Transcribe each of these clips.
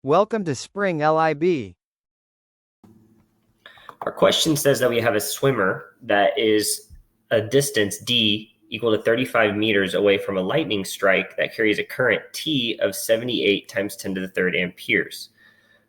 Welcome to Spring LIB. Our question says that we have a swimmer that is a distance d equal to 35 meters away from a lightning strike that carries a current T of 78 times 10 to the third amperes.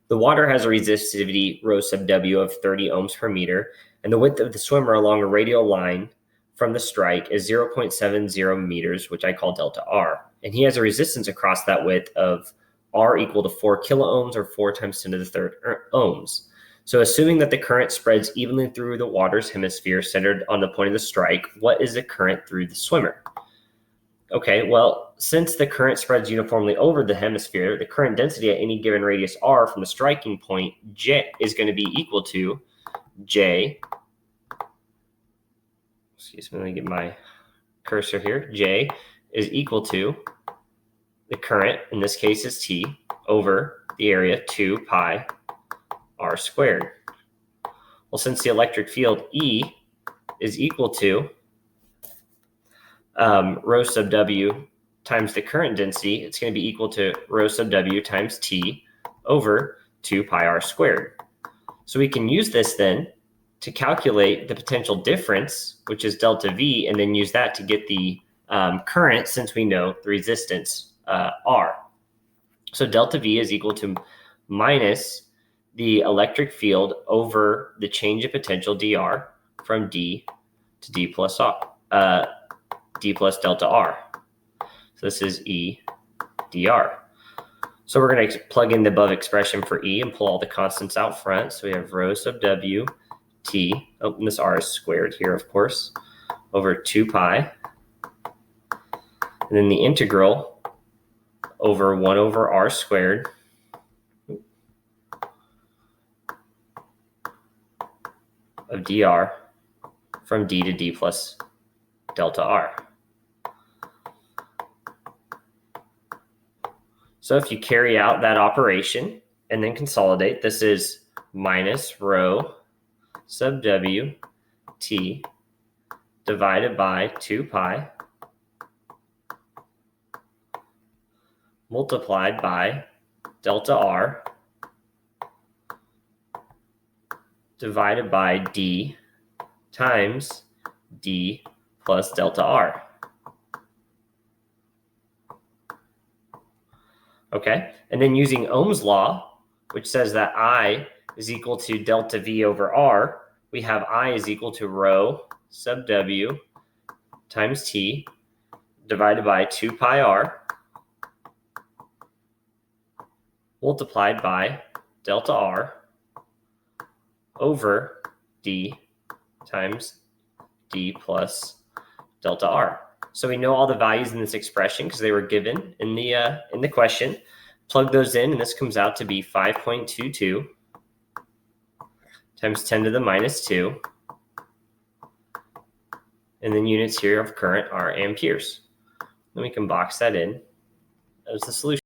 The water has a resistivity rho sub W of 30 ohms per meter, and the width of the swimmer along a radial line from the strike is 0.70 meters, which I call delta R. And he has a resistance across that width of R equal to 4 kiloohms or 4 times 10 to the third ohms. So assuming that the current spreads evenly through the water's hemisphere centered on the point of the strike, what is the current through the swimmer? Okay, well, since the current spreads uniformly over the hemisphere, the current density at any given radius r from the striking point J is going to be equal to J. Excuse me, let me get my cursor here. J is equal to the current, in this case is T, over the area 2 pi r squared. Well, since the electric field E is equal to rho sub W times the current density, it's going to be equal to rho sub W times T over 2 pi r squared. So we can use this then to calculate the potential difference, which is delta V, and then use that to get the current, since we know the resistance R. So delta V is equal to minus the electric field over the change of potential dr from d to d plus delta r. So this is E dr. So we're going to plug in the above expression for E and pull all the constants out front. So we have rho sub W T, and this r is squared here, of course, over 2 pi. And then the integral over 1 over r squared of dr from d to d plus delta r. So if you carry out that operation and then consolidate, this is minus rho sub W T divided by 2 pi multiplied by delta R divided by d times d plus delta R. Okay, and then using Ohm's law, which says that I is equal to delta V over R, we have I is equal to rho sub W times T divided by 2 pi R multiplied by delta R over d times d plus delta R. So we know all the values in this expression because they were given in the question. Plug those in, and this comes out to be 5.22 times 10 to the minus 2. And then units here of current are amperes. Then we can box that in as the solution.